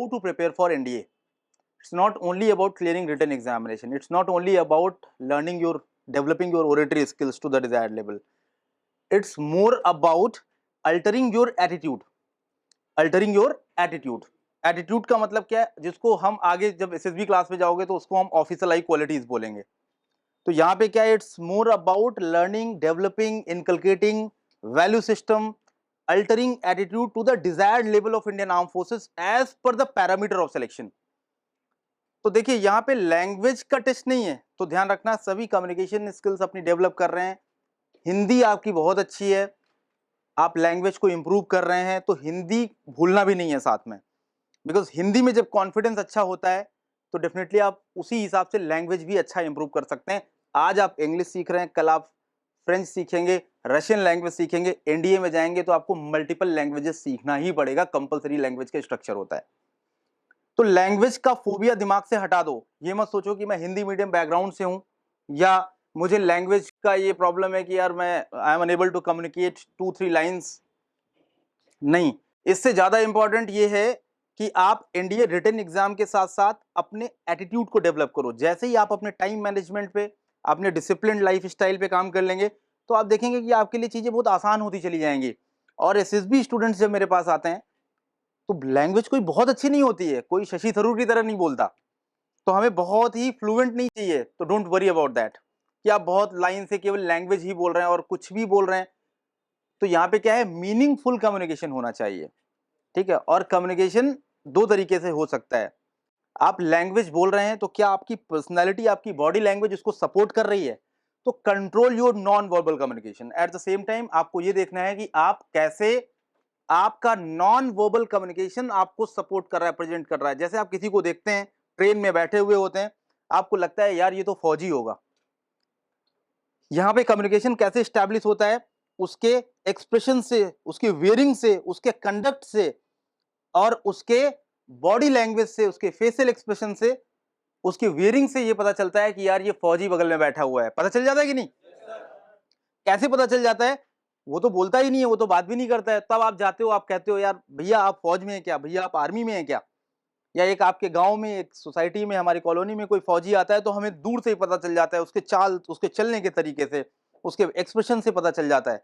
how to prepare for NDA. It's not only about clearing written examination. It's not only about developing your oratory skills to the desired level. It's more about altering your attitude. Altering your attitude. Attitude का मतलब क्या है, जिसको हम आगे जब SSB class में जाओगे तो उसको हम ऑफिसर लाइक क्वालिटीज बोलेंगे। तो यहाँ पे क्या है, it's more about learning, developing, inculcating value system, altering attitude to the desired level of Indian armed forces as per the parameter of selection. तो देखिए यहाँ पे लैंग्वेज का टेस्ट नहीं है, तो ध्यान रखना सभी कम्युनिकेशन स्किल्स अपनी डेवलप कर रहे हैं। हिंदी आपकी बहुत अच्छी है, आप लैंग्वेज को इंप्रूव कर रहे हैं, तो हिंदी भूलना भी नहीं है साथ में, बिकॉज हिंदी में जब कॉन्फिडेंस अच्छा होता है तो डेफिनेटली आप उसी हिसाब से लैंग्वेज भी अच्छा इंप्रूव कर सकते हैं। आज आप इंग्लिश सीख रहे हैं, कल आप फ्रेंच सीखेंगे, रशियन लैंग्वेज सीखेंगे, एनडीए में जाएंगे तो आपको मल्टीपल लैंग्वेजेस सीखना ही पड़ेगा, कंपलसरी लैंग्वेज का स्ट्रक्चर होता है। तो लैंग्वेज का फोबिया दिमाग से हटा दो। ये मत सोचो कि मैं हिंदी मीडियम बैकग्राउंड से हूं या मुझे लैंग्वेज का ये प्रॉब्लम है कि यार मैं I am unable to communicate 2-3 lines. नहीं, इससे ज्यादा इंपॉर्टेंट ये है कि आप एनडीए रिटन एग्जाम के साथ साथ अपने एटीट्यूड को डेवलप करो। जैसे ही आप अपने टाइम मैनेजमेंट पे, अपने डिसिप्लिन लाइफ स्टाइल पे काम कर लेंगे तो आप देखेंगे कि आपके लिए चीजें बहुत आसान होती चली जाएंगी। और एसएसबी स्टूडेंट्स जब मेरे पास आते हैं तो लैंग्वेज कोई बहुत अच्छी नहीं होती है, कोई शशि थरूर की तरह नहीं बोलता, तो हमें बहुत ही फ्लुएंट नहीं चाहिए। तो डोंट वरी अबाउट दैट कि आप बहुत लाइन से केवल लैंग्वेज ही बोल रहे हैं और कुछ भी बोल रहे हैं। तो यहाँ पे क्या है, मीनिंगफुल कम्युनिकेशन होना चाहिए, ठीक है। और कम्युनिकेशन दो तरीके से हो सकता है। आप लैंग्वेज बोल रहे हैं तो क्या आपकी पर्सनैलिटी, आपकी बॉडी लैंग्वेज उसको सपोर्ट कर रही है, तो control your non verbal communication. At the same time आपको ये देखना है कि आप कैसे, आपका नॉन वर्बल कम्युनिकेशन आपको सपोर्ट कर रहा है, प्रेजेंट कर रहा है। जैसे आप किसी को देखते हैं ट्रेन में बैठे हुए होते हैं, आपको लगता है यार ये तो फौजी होगा। यहां पे कम्युनिकेशन कैसे स्टैब्लिश होता है, उसके एक्सप्रेशन से, उसके वेयरिंग से, उसके कंडक्ट से और उसके बॉडी लैंग्वेज से, उसके फेशियल एक्सप्रेशन से, उसके वेयरिंग से ये पता चलता है कि यार ये फौजी बगल में बैठा हुआ है। पता चल जाता है कि नहीं? कैसे पता चल जाता है? वो तो बोलता ही नहीं है, वो तो बात भी नहीं करता है, तब आप जाते हो, आप कहते हो यार भैया आप फौज में हैं क्या, भैया आप आर्मी में हैं क्या। या एक आपके गांव में, एक सोसाइटी में, हमारी कॉलोनी में कोई फौजी आता है तो हमें दूर से ही पता चल जाता है, उसके चाल, उसके चलने के तरीके से, उसके एक्सप्रेशन से पता चल जाता है।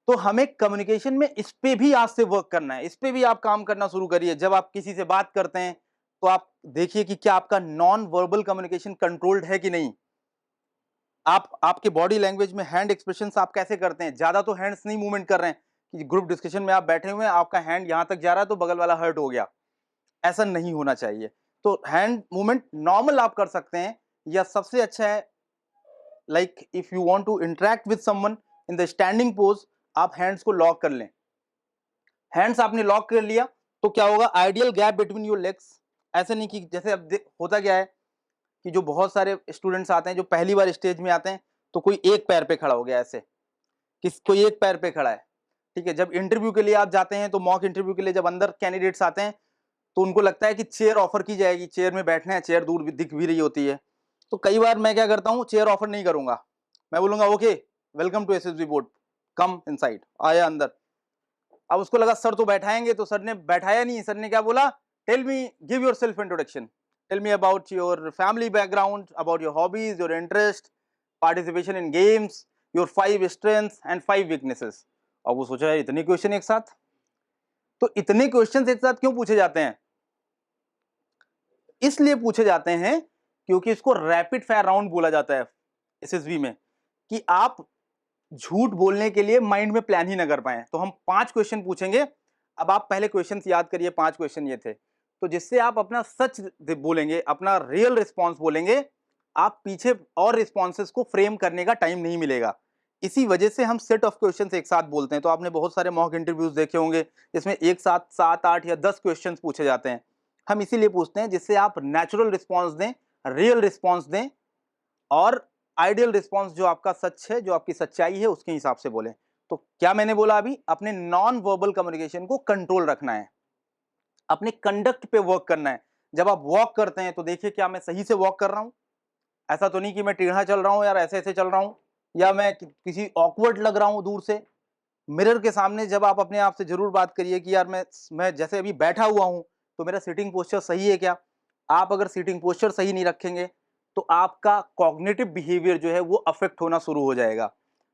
तो हमें कम्युनिकेशन में इस पे भी आज से वर्क करना है, इस पे भी आप काम करना शुरू करिए। जब आप किसी से बात करते हैं तो आप देखिए कि क्या आपका नॉन वर्बल कम्युनिकेशन कंट्रोल्ड है कि नहीं। आप आपके बॉडी लैंग्वेज में हैंड एक्सप्रेशंस आप कैसे करते हैं, ज्यादा तो हैंड्स नहीं मूवमेंट कर रहे हैं कि ग्रुप डिस्कशन में आप बैठे हुए हैं, आपका हैंड यहां तक जा रहा है तो बगल वाला हर्ट हो गया, ऐसा नहीं होना चाहिए। तो हैंड मूवमेंट नॉर्मल आप कर सकते हैं, या सबसे अच्छा है like if you want to interact with someone in the standing pose, आप हैंड्स को लॉक कर लें। हैंड्स आपने लॉक कर लिया तो क्या होगा, ideal gap between your legs. ऐसे नहीं कि जैसे अब होता क्या है कि जो बहुत सारे स्टूडेंट्स आते हैं जो पहली बार स्टेज में आते हैं, तो कोई एक पैर पे खड़ा हो गया, ऐसे कोई एक पैर पे खड़ा है, ठीक है। जब इंटरव्यू के लिए आप जाते हैं, तो मॉक इंटरव्यू के लिए जब अंदर कैंडिडेट्स आते हैं तो उनको लगता है कि चेयर ऑफर की जाएगी, चेयर में बैठना है, चेयर दूर भी दिख भी रही होती है। तो कई बार मैं क्या करता हूँ, चेयर ऑफर नहीं करूंगा, मैं बोलूंगा okay welcome to SSB board, come inside, आया अंदर। अब उसको लगा सर तो बैठाएंगे, तो सर ने बैठाया नहीं, सर ने क्या बोला, tell me, give your self introduction, tell me about your family background, about your hobbies, your interest, participation in games, your 5 strengths and 5 weaknesses. अब वो सोचा इतने क्वेश्चन एक साथ, तो इतने क्वेश्चन एक साथ क्यों पूछे जाते हैं? इसलिए पूछे जाते हैं क्योंकि इसको रैपिड फायर राउंड बोला जाता है एसएसबी में, कि आप झूठ बोलने के लिए माइंड में प्लान ही ना कर पाए। तो हम 5 क्वेश्चन पूछेंगे। अब आप पहले क्वेश्चन याद करिए, 5 क्वेश्चन ये थे, तो जिससे आप अपना सच बोलेंगे, अपना रियल रिस्पॉन्स बोलेंगे, आप पीछे और रिस्पॉन्सेस को फ्रेम करने का टाइम नहीं मिलेगा। इसी वजह से हम सेट ऑफ क्वेश्चंस एक साथ बोलते हैं। तो आपने बहुत सारे मॉक इंटरव्यूज देखे होंगे जिसमें एक साथ 7, 8 या 10 क्वेश्चंस पूछे जाते हैं। हम इसीलिए पूछते हैं जिससे आप नेचुरल रिस्पॉन्स दें, रियल रिस्पॉन्स दें, और आइडियल रिस्पॉन्स जो आपका सच है, जो आपकी सच्चाई है, उसके हिसाब से बोलें। तो क्या मैंने बोला अभी, अपने नॉन वर्बल कम्युनिकेशन को कंट्रोल रखना है, अपने कंडक्ट पे वर्क करना है। जब आप वॉक करते हैं तो देखिए क्या मैं सही से वॉक कर रहा हूं, ऐसा तो नहीं कि मैं टेढ़ा चल रहा हूं यार, ऐसे ऐसे चल रहा हूं, या मैं किसी ऑकवर्ड लग रहा हूं दूर से। मिरर के सामने जब आप अपने आप से जरूर बात करिए कि यार मैं जैसे अभी बैठा हुआ हूं तो मेरा सीटिंग पोस्चर सही है क्या? आप अगर सीटिंग पोस्चर सही नहीं रखेंगे तो आपका कॉग्निटिव बिहेवियर जो है वो अफेक्ट होना शुरू हो जाएगा।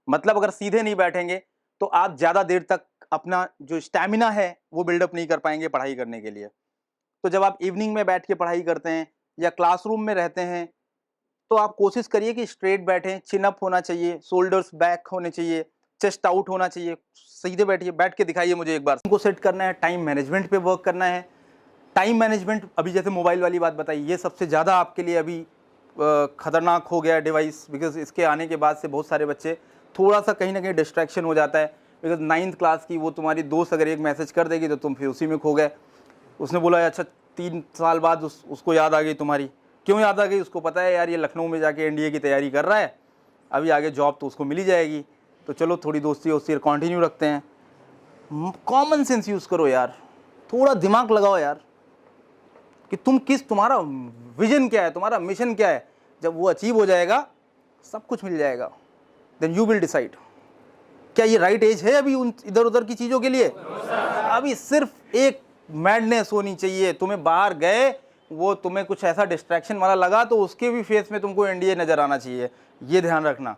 मतलब अगर सीधे नहीं बैठेंगे तो आप ज़्यादा देर तक अपना जो स्टैमिना है वो बिल्डअप नहीं कर पाएंगे पढ़ाई करने के लिए। तो जब आप इवनिंग में बैठ के पढ़ाई करते हैं या क्लासरूम में रहते हैं तो आप कोशिश करिए कि स्ट्रेट बैठें, चिन अप होना चाहिए, शोल्डर्स बैक होने चाहिए, चेस्ट आउट होना चाहिए, सीधे बैठिए, बैठ के दिखाइए मुझे एक बार। इनको सेट करना है, टाइम मैनेजमेंट पे वर्क करना है। टाइम मैनेजमेंट, अभी जैसे मोबाइल वाली बात बताई, ये सबसे ज़्यादा आपके लिए अभी खतरनाक हो गया डिवाइस, बिकॉज इसके आने के बाद से बहुत सारे बच्चे थोड़ा सा कहीं ना कहीं डिस्ट्रैक्शन हो जाता है। बिकॉज 9th क्लास की वो तुम्हारी दोस्त अगर एक मैसेज कर देगी तो तुम फिर उसी में खो गए। उसने बोला अच्छा 3 साल बाद उसको याद आ गई तुम्हारी। क्यों याद आ गई? उसको पता है यार ये लखनऊ में जाके एनडीए की तैयारी कर रहा है, अभी आगे जॉब तो उसको मिल ही जाएगी, तो चलो थोड़ी दोस्ती वोस्ती कंटिन्यू रखते हैं। कॉमन सेंस यूज़ करो यार, थोड़ा दिमाग लगाओ यार कि तुम्हारा विजन क्या है, तुम्हारा मिशन क्या है। जब वो अचीव हो जाएगा सब कुछ मिल जाएगा, देन यू विल डिसाइड क्या ये राइट एज है अभी उन इधर उधर की चीज़ों के लिए। अभी सिर्फ एक मैडनेस होनी चाहिए। तुम्हें बाहर गए, वो तुम्हें कुछ ऐसा डिस्ट्रैक्शन वाला लगा तो उसके भी फेस में तुमको एनडीए नज़र आना चाहिए, ये ध्यान रखना।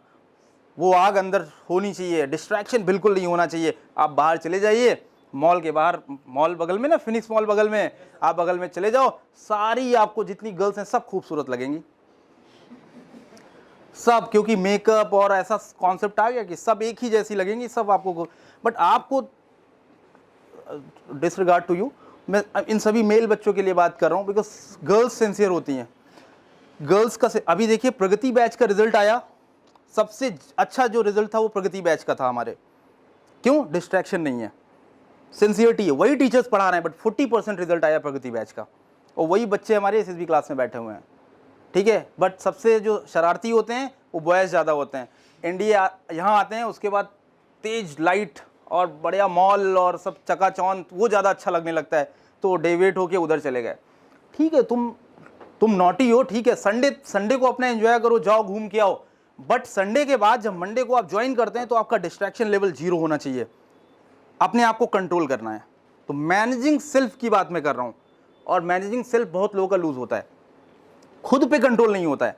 वो आग अंदर होनी चाहिए, डिस्ट्रैक्शन बिल्कुल नहीं होना चाहिए। आप बाहर चले जाइए, मॉल के बाहर, मॉल बगल में ना, फिनिक्स मॉल बगल में, आप बगल में चले जाओ, सारी आपको जितनी गर्ल्स हैं सब खूबसूरत लगेंगी सब, क्योंकि मेकअप और ऐसा कॉन्सेप्ट आ गया कि सब एक ही जैसी लगेंगी सब आपको। बट आपको, डिसरिगार्ड टू यू, मैं इन सभी मेल बच्चों के लिए बात कर रहा हूँ, बिकॉज गर्ल्स सिंसियर होती हैं। गर्ल्स का अभी देखिए प्रगति बैच का रिजल्ट आया, सबसे अच्छा जो रिजल्ट था वो प्रगति बैच का था हमारे। क्यों? डिस्ट्रैक्शन नहीं है, सिंसियरिटी है। वही टीचर्स पढ़ा रहे हैं बट 40% रिजल्ट आया प्रगति बैच का, और वही बच्चे हमारे एसएसबी क्लास में बैठे हुए हैं। ठीक है, बट सबसे जो शरारती होते हैं वो बॉयज़ ज़्यादा होते हैं। एनडीए यहाँ आते हैं, उसके बाद तेज लाइट और बढ़िया मॉल और सब चकाचौंध, वो ज़्यादा अच्छा लगने लगता है, तो डेविएट होके उधर चले गए। ठीक है, तुम नॉटी हो, ठीक है, संडे को अपना एंजॉय करो, जाओ घूम के आओ, बट संडे के बाद जब मंडे को आप ज्वाइन करते हैं तो आपका डिस्ट्रैक्शन लेवल 0 होना चाहिए। अपने आप को कंट्रोल करना है। तो मैनेजिंग सेल्फ की बात मैं कर रहा हूँ, और मैनेजिंग सेल्फ बहुत लोगों का लूज होता है, खुद पे कंट्रोल नहीं होता है।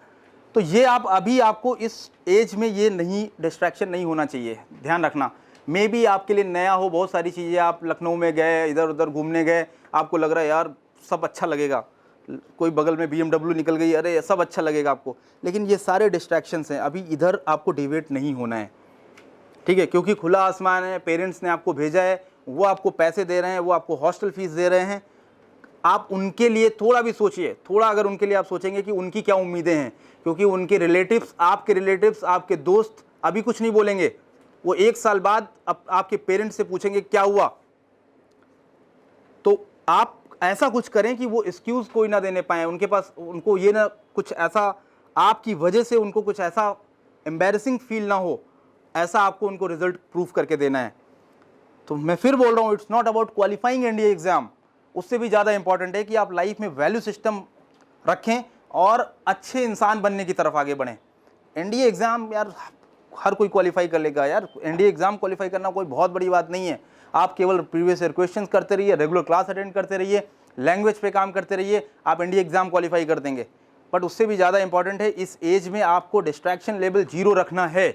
तो ये आपको इस एज में ये नहीं, डिस्ट्रैक्शन नहीं होना चाहिए, ध्यान रखना। मे बी आपके लिए नया हो बहुत सारी चीज़ें, आप लखनऊ में गए, इधर उधर घूमने गए, आपको लग रहा है यार सब अच्छा लगेगा, कोई बगल में BMW निकल गई, अरे सब अच्छा लगेगा आपको, लेकिन ये सारे डिस्ट्रैक्शंस हैं। अभी इधर आपको डिवेट नहीं होना है, ठीक है, क्योंकि खुला आसमान है, पेरेंट्स ने आपको भेजा है, वो आपको पैसे दे रहे हैं, वो आपको हॉस्टल फीस दे रहे हैं। आप उनके लिए थोड़ा भी सोचिए, थोड़ा अगर उनके लिए आप सोचेंगे कि उनकी क्या उम्मीदें हैं, क्योंकि उनके रिलेटिव्स, आपके दोस्त अभी कुछ नहीं बोलेंगे, वो 1 साल बाद आपके पेरेंट्स से पूछेंगे क्या हुआ। तो आप ऐसा कुछ करें कि वो एक्सक्यूज कोई ना देने पाए उनके पास, उनको ये ना कुछ ऐसा आपकी वजह से उनको कुछ ऐसा एम्बैरेसिंग फील ना हो, ऐसा आपको उनको रिजल्ट प्रूफ करके देना है। तो मैं फिर बोल रहा हूँ, it's not about qualifying NDA exam, उससे भी ज़्यादा इंपॉर्टेंट है कि आप लाइफ में वैल्यू सिस्टम रखें और अच्छे इंसान बनने की तरफ आगे बढ़ें। एनडीए एग्ज़ाम यार हर कोई क्वालिफाई कर लेगा यार, एनडीए एग्ज़ाम क्वालिफाई करना कोई बहुत बड़ी बात नहीं है। आप केवल प्रीवियस ईयर क्वेश्चंस करते रहिए, रेगुलर क्लास अटेंड करते रहिए, लैंग्वेज पे काम करते रहिए, आप एनडीए एग्ज़ाम क्वालिफाई कर देंगे। बट उससे भी ज़्यादा इंपॉर्टेंट है, इस एज में आपको डिस्ट्रैक्शन लेवल 0 रखना है,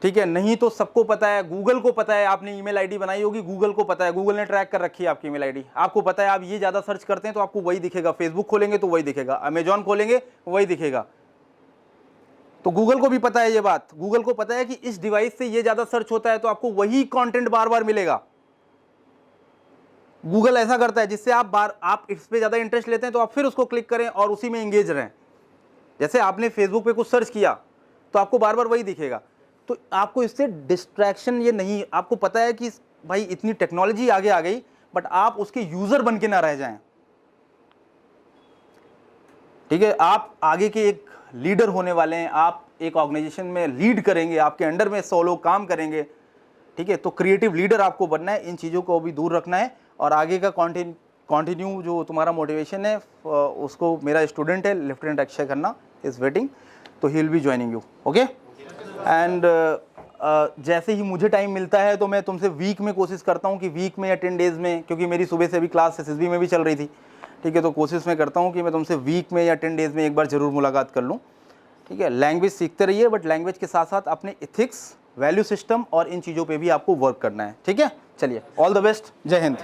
ठीक है। नहीं तो सबको पता है, गूगल को पता है, आपने ईमेल आईडी बनाई होगी, गूगल को पता है, गूगल ने ट्रैक कर रखी है आपकी ईमेल आईडी, आपको पता है आप ये ज़्यादा सर्च करते हैं तो आपको वही दिखेगा, फेसबुक खोलेंगे तो वही दिखेगा, अमेजॉन खोलेंगे वही दिखेगा। तो गूगल को भी पता है ये बात, गूगल को पता है कि इस डिवाइस से ये ज़्यादा सर्च होता है तो आपको वही कंटेंट बार बार मिलेगा। गूगल ऐसा करता है जिससे आप इस पे ज़्यादा इंटरेस्ट लेते हैं तो आप फिर उसको क्लिक करें और उसी में एंगेज रहें। जैसे आपने फेसबुक पे कुछ सर्च किया तो आपको बार बार वही दिखेगा। तो आपको इससे डिस्ट्रैक्शन ये नहीं, आपको पता है कि भाई इतनी टेक्नोलॉजी आगे आ गई, बट आप उसके यूज़र बन के ना रह जाएं, ठीक है। आप आगे के एक लीडर होने वाले हैं, आप एक ऑर्गेनाइजेशन में लीड करेंगे, आपके अंडर में 100 लोग काम करेंगे, ठीक है। तो क्रिएटिव लीडर आपको बनना है, इन चीज़ों को भी दूर रखना है, और आगे का कंटिन्यू जो तुम्हारा मोटिवेशन है उसको, मेरा स्टूडेंट है lieutenant Akshay Khanna is waiting, तो he will be joining you, okay. And जैसे ही मुझे टाइम मिलता है तो मैं तुमसे वीक में कोशिश करता हूँ कि वीक में या 10 डेज़ में, क्योंकि मेरी सुबह से अभी क्लास एसएसबी में भी चल रही थी, ठीक है, तो कोशिश मैं करता हूँ कि मैं तुमसे वीक में या 10 डेज़ में एक बार ज़रूर मुलाकात कर लूँ, ठीक है। लैंग्वेज सीखते रहिए, बट लैंग्वेज के साथ साथ अपने इथिक्स, वैल्यू सिस्टम और इन चीज़ों पे भी आपको वर्क करना है, ठीक है। चलिए, ऑल द बेस्ट, जय हिंद।